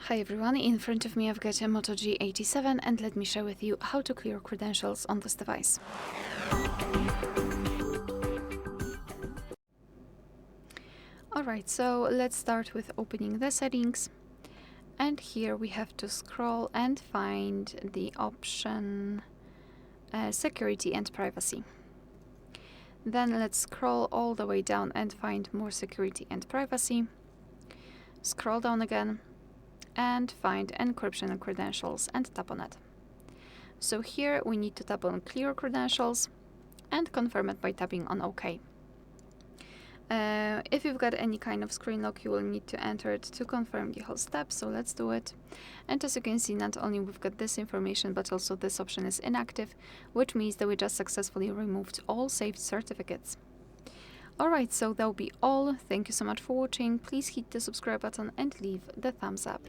Hi everyone, in front of me I've got a Moto G87 and let me share with you how to clear credentials on this device. Alright, so let's start with opening the settings, and here we have to scroll and find the option security and privacy. Then let's scroll all the way down and find more security and privacy. Scroll down again and find encryption credentials and tap on it. So here we need to tap on clear credentials and confirm it by tapping on OK. If you've got any kind of screen lock, you will need to enter it to confirm the whole step, so let's do it. And as you can see, not only we've got this information, but also this option is inactive, which means that we just successfully removed all saved certificates. Alright, so that'll be all. Thank you so much for watching. Please hit the subscribe button and leave the thumbs up.